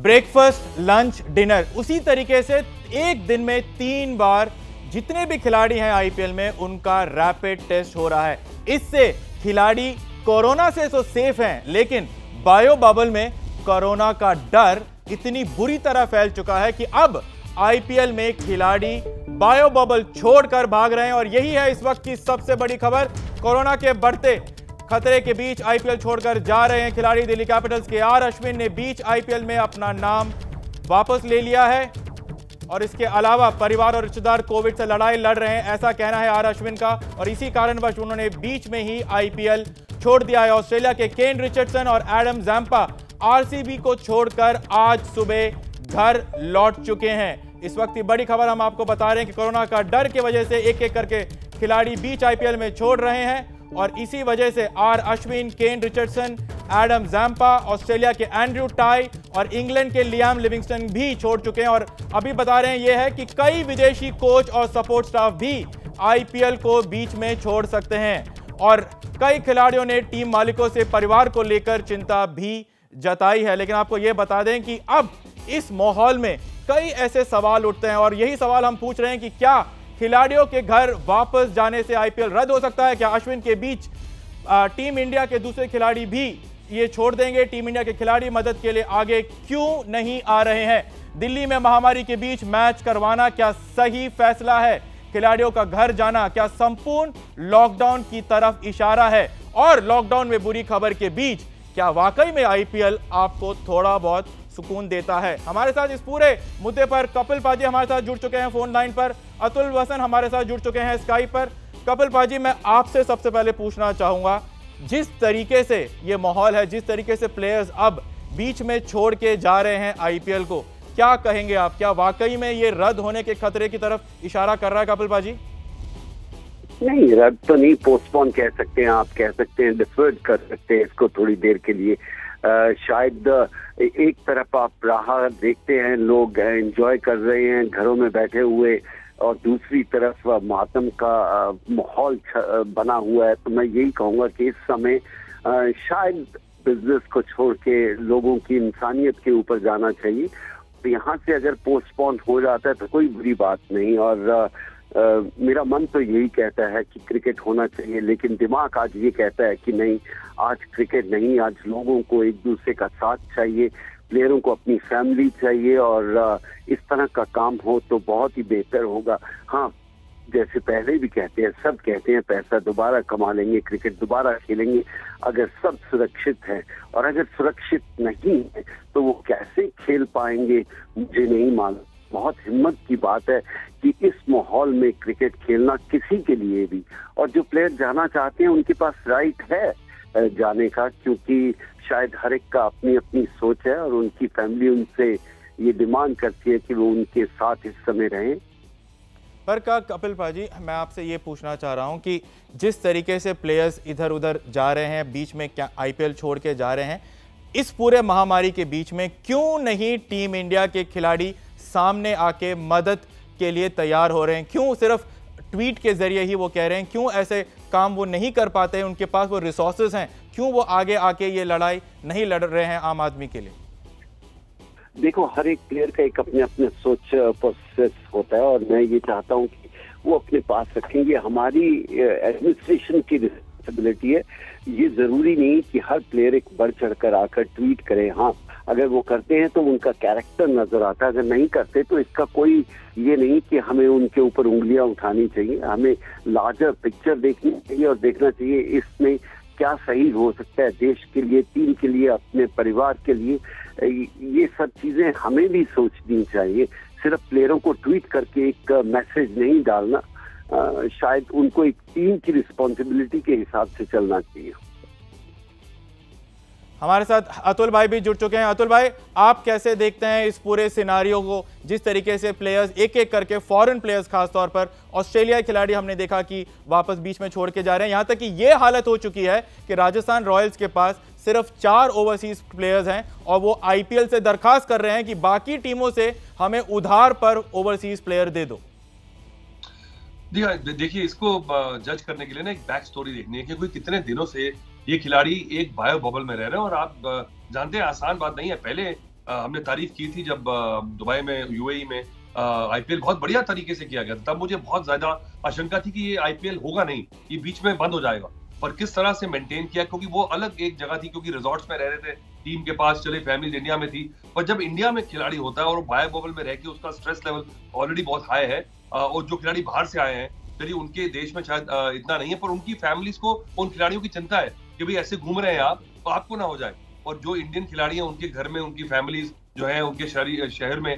Breakfast, lunch, dinner, उसी तरीके से एक दिन में 3 बार जितने भी खिलाड़ी हैं आईपीएल में उनका रैपिड टेस्ट हो रहा है। इससे खिलाड़ी कोरोना से तो सेफ हैं, लेकिन बायो बबल में कोरोना का डर इतनी बुरी तरह फैल चुका है कि अब आईपीएल में खिलाड़ी बायो बबल छोड़कर भाग रहे हैं। और यही है इस वक्त की सबसे बड़ी खबर। कोरोना के बढ़ते खतरे के बीच आईपीएल छोड़कर जा रहे हैं खिलाड़ी। दिल्ली कैपिटल्स के आर अश्विन ने बीच आईपीएल में अपना नाम वापस ले लिया है और इसके अलावा परिवार और रिश्तेदार कोविड से लड़ाई लड़ रहे हैं, ऐसा कहना है आर अश्विन का। और इसी कारणवश उन्होंने बीच में ही आईपीएल छोड़ दिया है। ऑस्ट्रेलिया के केन रिचर्डसन और एडम जैम्पा आरसीबी को छोड़कर आज सुबह घर लौट चुके हैं। इस वक्त की बड़ी खबर हम आपको बता रहे हैं कि कोरोना का डर की वजह से एक एक करके खिलाड़ी बीच आईपीएल में छोड़ रहे हैं और इसी वजह से R Ashwin, Kane Richardson, Adam Zampa, Australia के एंड्रयू टाई और इंग्लैंड के लियाम लिविंगस्टन भी छोड़ चुके हैं। और अभी बता रहे हैं यह है कि कई विदेशी कोच और सपोर्ट स्टाफ भी आईपीएल को बीच में छोड़ सकते हैं और कई खिलाड़ियों ने टीम मालिकों से परिवार को लेकर चिंता भी जताई है। लेकिन आपको यह बता दें कि अब इस माहौल में कई ऐसे सवाल उठते हैं और यही सवाल हम पूछ रहे हैं कि क्या खिलाड़ियों के घर वापस जाने से आईपीएल रद्द हो सकता है? क्या अश्विन के बीच टीम इंडिया के दूसरे खिलाड़ी भी ये छोड़ देंगे? टीम इंडिया के खिलाड़ी मदद के लिए आगे क्यों नहीं आ रहे हैं? दिल्ली में महामारी के बीच मैच करवाना क्या सही फैसला है? खिलाड़ियों का घर जाना क्या संपूर्ण लॉकडाउन की तरफ इशारा है? और लॉकडाउन में बुरी खबर के बीच क्या वाकई में आईपीएल आपको थोड़ा बहुत सुकून देता है? हमारे साथ इस पूरे मुद्दे पर कपिल पाजी हमारे साथ जुड़ चुके हैं फोन लाइन पर, अतुल वसन हमारे साथ जुड़ चुके हैं स्काइप पर। कपिल पाजी, मैं आपसे सबसे पहले पूछना चाहूंगा, जिस तरीके से ये माहौल है, जिस तरीके से प्लेयर्स अब बीच में छोड़ के जा रहे हैं आईपीएल को, क्या कहेंगे आप? क्या वाकई में ये रद्द होने के खतरे की तरफ इशारा कर रहा है कपिल पाजी? नहीं, रद्द तो नहीं, पोस्टपोन कह सकते हैं, आप कह सकते हैं डिफर्ड कर सकते हैं इसको थोड़ी देर के लिए। शायद एक तरफ आप राह देखते हैं, लोग एंजॉय कर रहे हैं घरों में बैठे हुए, और दूसरी तरफ मातम का माहौल बना हुआ है। तो मैं यही कहूँगा कि इस समय शायद बिजनेस को छोड़ के लोगों की इंसानियत के ऊपर जाना चाहिए। तो यहाँ से अगर पोस्टपोन हो जाता है तो कोई बुरी बात नहीं। और मेरा मन तो यही कहता है कि क्रिकेट होना चाहिए, लेकिन दिमाग आज ये कहता है कि नहीं, आज क्रिकेट नहीं, आज लोगों को एक दूसरे का साथ चाहिए, प्लेयरों को अपनी फैमिली चाहिए, और इस तरह का काम हो तो बहुत ही बेहतर होगा। हाँ, जैसे पहले भी कहते हैं, सब कहते हैं पैसा दोबारा कमा लेंगे, क्रिकेट दोबारा खेलेंगे, अगर सब सुरक्षित है। और अगर सुरक्षित नहीं है तो वो कैसे खेल पाएंगे मुझे नहीं मालूम। बहुत हिम्मत की बात है कि इस माहौल में क्रिकेट खेलना किसी के लिए भी, और जो प्लेयर जाना चाहते हैं उनके पास राइट है जाने का, क्योंकि शायद हर एक का अपनी अपनी सोच है और उनकी फैमिली उनसे ये डिमांड करती है कि वो उनके साथ इस समय रहें। पर का कपिल पाजी, मैं आपसे ये पूछना चाह रहा हूं कि जिस तरीके से प्लेयर्स इधर उधर जा रहे हैं, बीच में क्या आईपीएल छोड़ के जा रहे हैं, इस पूरे महामारी के बीच में क्यों नहीं टीम इंडिया के खिलाड़ी सामने आके मदद के लिए तैयार हो रहे हैं? क्यों सिर्फ ट्वीट के जरिए ही वो कह रहे हैं? क्यों ऐसे काम वो नहीं कर पाते हैं? उनके पास वो रिसोर्सेज हैं, क्यों वो आगे आके ये लड़ाई नहीं लड़ रहे हैं आम आदमी के लिए? देखो, हर एक प्लेयर का एक अपने अपने सोच प्रोसेस होता है, और मैं ये चाहता हूँ कि वो अपने पास रखेंगे। हमारी एडमिनिस्ट्रेशन की रिस्पॉन्सिबिलिटी है। ये जरूरी नहीं कि हर प्लेयर एक बढ़ चढ़कर आकर ट्वीट करे। हाँ, अगर वो करते हैं तो उनका कैरेक्टर नजर आता है, अगर नहीं करते तो इसका कोई ये नहीं कि हमें उनके ऊपर उंगलियां उठानी चाहिए। हमें लार्जर पिक्चर देखनी चाहिए और देखना चाहिए इसमें क्या सही हो सकता है देश के लिए, टीम के लिए, अपने परिवार के लिए। ये सब चीजें हमें भी सोचनी चाहिए। सिर्फ प्लेयरों को ट्वीट करके एक मैसेज नहीं डालना, शायद उनको एक टीम की रिस्पॉन्सिबिलिटी के हिसाब से चलना चाहिए। हमारे साथ अतुल भाई भी जुड़ चुके हैं। अतुल भाई, आप कैसे देखते हैं इस पूरे सिनारियो को, जिस तरीके से प्लेयर्स एक एक करके, फॉरेन प्लेयर्स खासतौर पर, ऑस्ट्रेलियाई खिलाड़ी हमने देखा कि वापस बीच में छोड़ के जा रहे हैं। यहां तक कि ये हालत हो चुकी है कि राजस्थान रॉयल्स के पास सिर्फ 4 ओवरसीज प्लेयर्स हैं और वो आईपीएल से दरखास्त कर रहे हैं कि बाकी टीमों से हमें उधार पर ओवरसीज प्लेयर दे दो। देखिए, इसको जज करने के लिए ना एक बैक स्टोरी देखनी है कि कोई कितने दिनों से ये खिलाड़ी एक बायो बबल में रह रहे हैं। और आप जानते हैं, आसान बात नहीं है। पहले हमने तारीफ की थी जब दुबई में, यूएई में आईपीएल बहुत बढ़िया तरीके से किया गया था। तब मुझे बहुत ज्यादा आशंका थी कि ये आईपीएल होगा नहीं, ये बीच में बंद हो जाएगा। पर किस तरह से मेंटेन किया, क्योंकि वो अलग एक जगह थी, क्योंकि रिजॉर्ट्स में रह रहे थे, टीम के पास चले, फैमिली इंडिया में थी। पर जब इंडिया में खिलाड़ी होता है और बायो बबल में रह के उसका स्ट्रेस लेवल ऑलरेडी बहुत हाई है, और जो खिलाड़ी बाहर से आए हैं, चलिए उनके देश में शायद इतना नहीं है, पर उनकी फैमिलीज को, उन खिलाड़ियों की चिंता है कि भाई ऐसे घूम रहे हैं आप, तो आपको ना हो जाए। और जो इंडियन खिलाड़ी हैं, उनके घर में उनकी फैमिलीज जो है, उनके शहर में,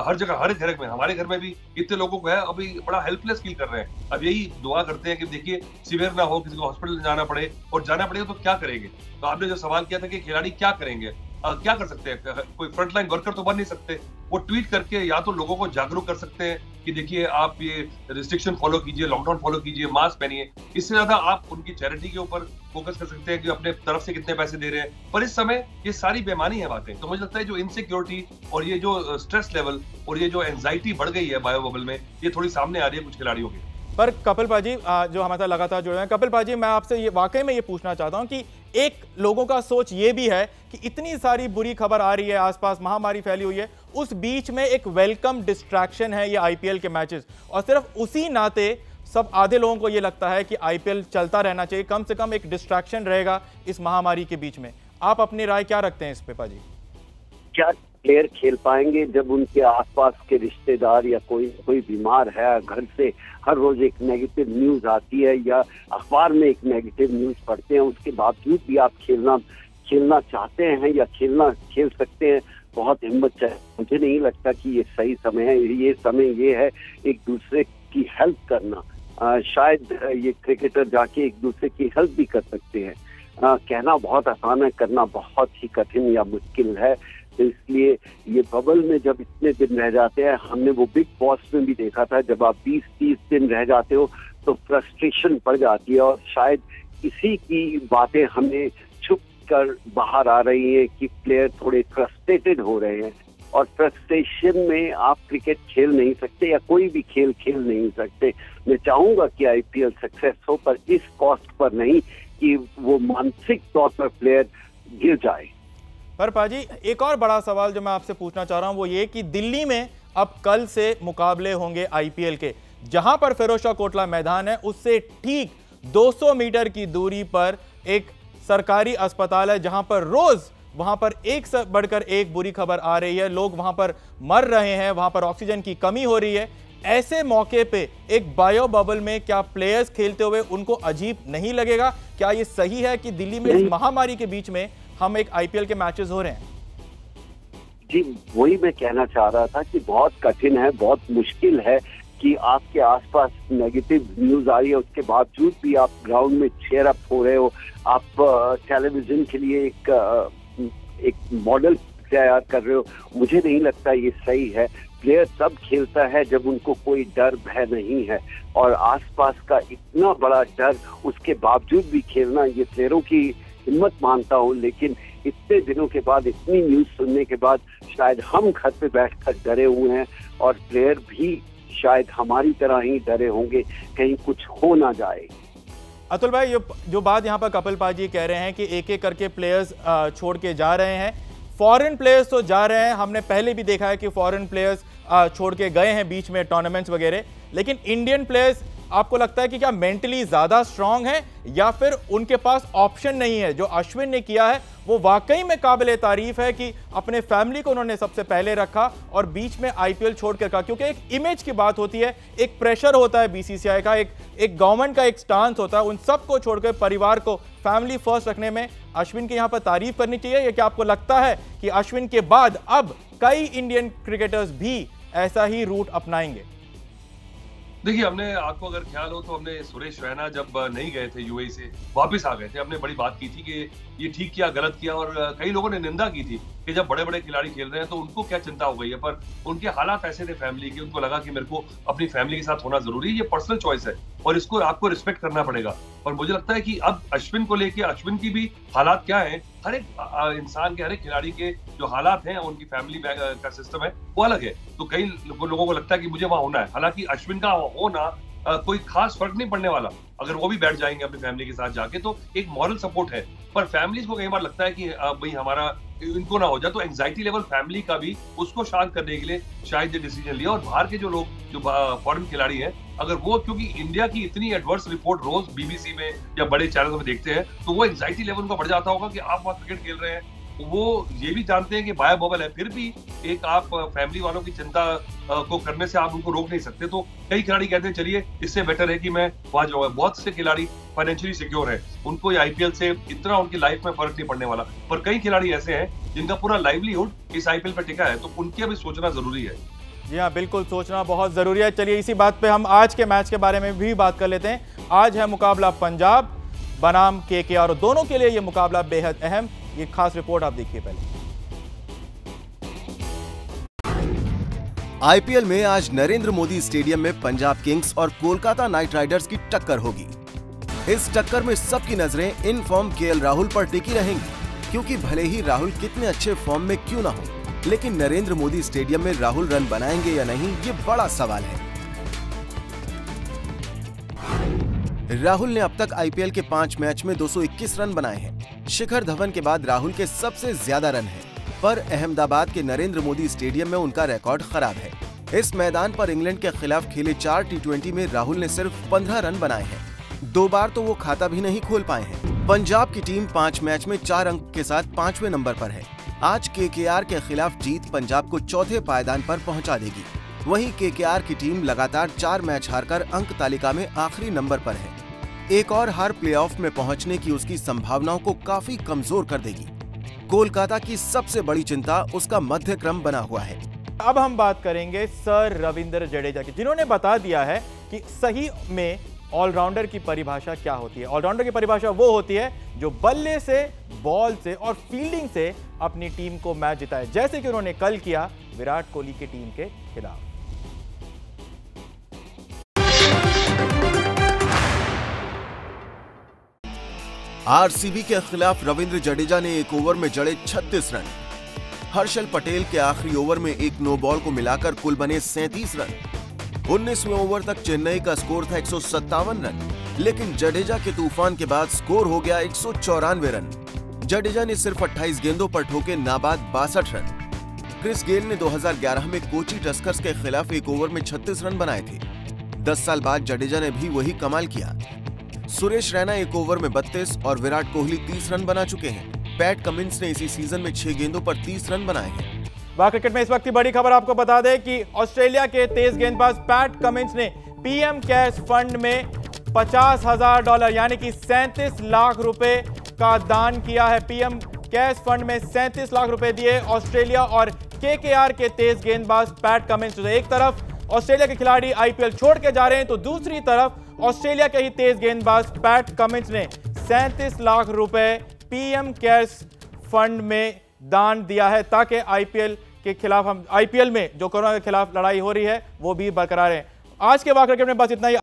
हर जगह, हर घर में, हमारे घर में भी इतने लोगों को है, अभी बड़ा हेल्पलेस फील कर रहे हैं। अब यही दुआ करते हैं कि देखिए सीवियर ना हो, किसी को हॉस्पिटल जाना पड़े, और जाना पड़ेगा तो क्या करेंगे। तो आपने जो सवाल किया था कि खिलाड़ी क्या करेंगे, क्या कर सकते हैं, कोई फ्रंटलाइन वर्कर तो बन नहीं सकते। वो ट्वीट करके या तो लोगों को जागरूक कर सकते हैं कि देखिए आप ये रिस्ट्रिक्शन फॉलो कीजिए, लॉकडाउन फॉलो कीजिए, मास्क पहनिए। इससे ज्यादा आप उनकी चैरिटी के ऊपर फोकस कर सकते हैं कि अपने तरफ से कितने पैसे दे रहे हैं। पर इस समय ये सारी बेमानी है बातें। तो मुझे लगता है जो इनसिक्योरिटी और ये जो स्ट्रेस लेवल और ये जो एंजाइटी बढ़ गई है बायो बबल में, ये थोड़ी सामने आ रही है कुछ खिलाड़ियों की। पर कपिल पाजी जो हमारे साथ लगातार जुड़े हैं, कपिल पाजी मैं आपसे ये वाकई में ये पूछना चाहता हूं कि एक लोगों का सोच ये भी है कि इतनी सारी बुरी खबर आ रही है, आसपास महामारी फैली हुई है, उस बीच में एक वेलकम डिस्ट्रैक्शन है ये आईपीएल के मैचेस, और सिर्फ उसी नाते सब आधे लोगों को ये लगता है कि आईपीएल चलता रहना चाहिए, कम से कम एक डिस्ट्रैक्शन रहेगा इस महामारी के बीच में। आप अपनी राय क्या रखते हैं इस पे पाजी? क्या प्लेयर खेल पाएंगे जब उनके आसपास के रिश्तेदार या कोई बीमार है, घर से हर रोज एक नेगेटिव न्यूज आती है या अखबार में एक नेगेटिव न्यूज पढ़ते हैं, उसके बावजूद भी आप खेलना चाहते हैं या खेल सकते हैं? बहुत हिम्मत चाहिए। मुझे नहीं लगता कि ये सही समय है। ये समय ये है एक दूसरे की हेल्प करना। शायद ये क्रिकेटर जाके एक दूसरे की हेल्प भी कर सकते हैं। कहना बहुत आसान है, करना बहुत ही कठिन या मुश्किल है। तो इसलिए ये बबल में जब इतने दिन रह जाते हैं, हमने वो बिग बॉस में भी देखा था, जब आप 20-30 दिन रह जाते हो तो फ्रस्ट्रेशन बढ़ जाती है, और शायद इसी की बातें हमें छुप कर बाहर आ रही है कि प्लेयर थोड़े फ्रस्ट्रेटेड हो रहे हैं, और फ्रस्ट्रेशन में आप क्रिकेट खेल नहीं सकते या कोई भी खेल नहीं सकते। मैं चाहूंगा कि आईपीएल सक्सेस हो, पर इस कॉस्ट पर नहीं कि वो मानसिक तौर पर प्लेयर गिर जाए। पर पाजी एक और बड़ा सवाल जो मैं आपसे पूछना चाह रहा हूं वो ये कि दिल्ली में अब कल से मुकाबले होंगे आईपीएल के, जहां पर फिरोजशाह कोटला मैदान है उससे ठीक 200 मीटर की दूरी पर एक सरकारी अस्पताल है, जहां पर रोज वहां पर एक से बढ़कर एक बुरी खबर आ रही है, लोग वहां पर मर रहे हैं, वहां पर ऑक्सीजन की कमी हो रही है। ऐसे मौके पे एक बायो बबल में क्या प्लेयर्स खेलते हुए उनको अजीब नहीं लगेगा? क्या ये सही है कि दिल्ली में इस महामारी के बीच में हम एक आईपीएल के मैचेस हो रहे हैं? जी, वही मैं कहना चाह रहा था कि बहुत कठिन है, बहुत मुश्किल है कि आपके आसपास नेगेटिव न्यूज आ रही है, उसके बावजूद भी आप ग्राउंड में चीयर अप हो रहे हो, आप टेलीविजन के लिए एक मॉडल तैयार कर रहे हो। मुझे नहीं लगता ये सही है। प्लेयर तब खेलता है जब उनको कोई डर भय नहीं है, और आसपास का इतना बड़ा डर, उसके बावजूद भी खेलना, ये प्लेयरों की हिम्मत मानता हूँ। लेकिन इतने दिनों के बाद, इतनी न्यूज सुनने के बाद, शायद हम घर पे बैठकर डरे हुए हैं, और प्लेयर भी शायद हमारी तरह ही डरे होंगे कहीं कुछ हो ना जाए। अतुल भाई, जो बात यहाँ पर कपिल पाजी कह रहे हैं कि एक एक करके प्लेयर्स छोड़ के जा रहे हैं, फॉरेन प्लेयर्स तो जा रहे हैं, हमने पहले भी देखा है कि फॉरेन प्लेयर्स छोड़ के गए हैं बीच में टूर्नामेंट्स वगैरह, लेकिन इंडियन प्लेयर्स आपको लगता है कि क्या मेंटली ज्यादा स्ट्रांग है या फिर उनके पास ऑप्शन नहीं है? जो अश्विन ने किया है वो वाकई में काबिले तारीफ है कि अपने फैमिली को उन्होंने सबसे पहले रखा और बीच में आईपीएल छोड़ कर रखा, क्योंकि एक इमेज की बात होती है, एक प्रेशर होता है बीसीसीआई का, एक गवर्नमेंट का एक स्टांस होता है, उन सबको छोड़कर परिवार को, फैमिली फर्स्ट रखने में अश्विन की यहाँ पर तारीफ करनी चाहिए। या क्या आपको लगता है कि अश्विन के बाद अब कई इंडियन क्रिकेटर्स भी ऐसा ही रूट अपनाएंगे? देखिए, हमने, आपको अगर ख्याल हो तो हमने सुरेश रैना जब नहीं गए थे यूएई से, वापस आ गए थे, हमने बड़ी बात की थी कि ये ठीक किया, गलत किया, और कई लोगों ने निंदा की थी कि जब बड़े बड़े खिलाड़ी खेल रहे हैं तो उनको क्या चिंता हो गई है। पर उनके हालात ऐसे थे फैमिली के, उनको लगा कि मेरे को अपनी फैमिली के साथ होना जरूरी है, ये पर्सनल चॉइस है और इसको आपको रिस्पेक्ट करना पड़ेगा। और मुझे लगता है कि अब अश्विन को लेके, अश्विन की भी हालात क्या है, हर एक इंसान के, हर एक खिलाड़ी के जो हालात हैं, उनकी फैमिली का सिस्टम है वो अलग है। तो कई लोगों को लगता है कि मुझे वहां होना है, हालांकि अश्विन का होना कोई खास फर्क नहीं पड़ने वाला अगर वो भी बैठ जाएंगे अपनी फैमिली के साथ जाके, तो एक मॉरल सपोर्ट है। पर फैमिलीज को कई बार लगता है कि भाई हमारा इनको ना हो जाए, तो एंजाइटी लेवल फैमिली का भी उसको शांत करने के लिए शायद ये डिसीजन लिया। और बाहर के जो लोग जो फॉरेन खिलाड़ी हैं, अगर वो, क्योंकि इंडिया की इतनी एडवर्स रिपोर्ट रोज बीबीसी में या बड़े चैनल में देखते हैं, तो वो एंजाइटी लेवल उनका बढ़ जाता होगा कि आप वहाँ क्रिकेट खेल रहे हैं। वो ये भी जानते हैं कि बायो बबल है, फिर भी एक आप फैमिली वालों की चिंता को करने से आप उनको रोक नहीं सकते। तो कई खिलाड़ी कहते हैं चलिए इससे बेटर है कि मैं वहां जाऊंगा। बहुत से खिलाड़ी फाइनेंशियली सिक्योर है, उनको ये आईपीएल से इतना उनकी लाइफ में फर्क नहीं पड़ने वाला। पर कई खिलाड़ी ऐसे हैं जिनका पूरा लाइवलीहुड इस आईपीएल पर टिका है, तो उनके भी सोचना जरूरी है। जी हाँ, बिल्कुल सोचना बहुत जरूरी है। चलिए इसी बात पे हम आज के मैच के बारे में भी बात कर लेते हैं। आज है मुकाबला पंजाब बनाम केकेआर, और दोनों के लिए ये मुकाबला बेहद अहम। ये खास रिपोर्ट आप देखिए पहले। आईपीएल में आज नरेंद्र मोदी स्टेडियम में पंजाब किंग्स और कोलकाता नाइट राइडर्स की टक्कर होगी। इस टक्कर में सबकी नजरें इन फॉर्म केएल राहुल पर टिकी रहेंगी, क्योंकि भले ही राहुल कितने अच्छे फॉर्म में क्यों ना हो, लेकिन नरेंद्र मोदी स्टेडियम में राहुल रन बनाएंगे या नहीं, ये बड़ा सवाल है। राहुल ने अब तक आईपीएल के 5 मैच में 221 रन बनाए हैं। शिखर धवन के बाद राहुल के सबसे ज्यादा रन हैं, पर अहमदाबाद के नरेंद्र मोदी स्टेडियम में उनका रिकॉर्ड खराब है। इस मैदान पर इंग्लैंड के खिलाफ खेले 4 टी20 में राहुल ने सिर्फ 15 रन बनाए हैं। 2 बार तो वो खाता भी नहीं खोल पाए हैं। पंजाब की टीम 5 मैच में 4 अंक के साथ 5वें नंबर पर है। आज केकेआर के खिलाफ जीत पंजाब को चौथे पायदान पर पहुंचा देगी। वहीं केकेआर की टीम लगातार 4 मैच हारकर अंक तालिका में आखिरी नंबर पर है। एक और हार प्लेऑफ में पहुंचने की उसकी संभावनाओं को काफी कमजोर कर देगी। कोलकाता की सबसे बड़ी चिंता उसका मध्य क्रम बना हुआ है। अब हम बात करेंगे सर रविंद्र जडेजा की, जिन्होंने बता दिया है कि सही में ऑलराउंडर की परिभाषा क्या होती है। ऑलराउंडर की परिभाषा वो होती है जो बल्ले से, बॉल से और फील्डिंग से अपनी टीम को मैच जिताए, जैसे कि उन्होंने कल किया विराट कोहली की टीम के खिलाफ। आरसीबी के खिलाफ रविंद्र जडेजा ने एक ओवर में जड़े 36 रन। हर्षल पटेल के आखिरी ओवर में एक नो बॉल को मिलाकर कुल बने 37 रन। 19वें ओवर तक चेन्नई का स्कोर था 157 रन, लेकिन जडेजा के तूफान के बाद स्कोर हो गया 194 रन। जडेजा ने सिर्फ 28 गेंदों पर ठोके नाबाद 62 रन। क्रिस गेल ने 2011 में कोची टस्कर्स के खिलाफ एक ओवर में 36 रन बनाए थे। 10 साल बाद जडेजा ने भी वही कमाल किया। सुरेश रैना एक ओवर में 32 और विराट कोहली 30 रन बना चुके हैं। पैट कमिंस ने इसी सीजन में 6 गेंदों पर 30 रन बनाए हैं। वह क्रिकेट में इस वक्त की बड़ी खबर आपको बता दें कि ऑस्ट्रेलिया के तेज गेंदबाज पैट कमिंस ने पीएम केयर्स फंड में $50,000 यानी कि 37 लाख रुपए का दान किया है। पीएम केयर्स फंड में 37 लाख रुपए दिए ऑस्ट्रेलिया और केकेआर के तेज गेंदबाज पैट कमिंस। एक तरफ ऑस्ट्रेलिया के खिलाड़ी आईपीएल छोड़ के जा रहे हैं, तो दूसरी तरफ ऑस्ट्रेलिया के ही तेज गेंदबाज पैट कमिंस ने 37 लाख रुपए पीएम केयर्स फंड में दान दिया है, ताकि आईपीएल के खिलाफ, हम आईपीएल में जो कोरोना के खिलाफ लड़ाई हो रही है वो भी बरकरार है। आज के वाक़े में बस इतना ही।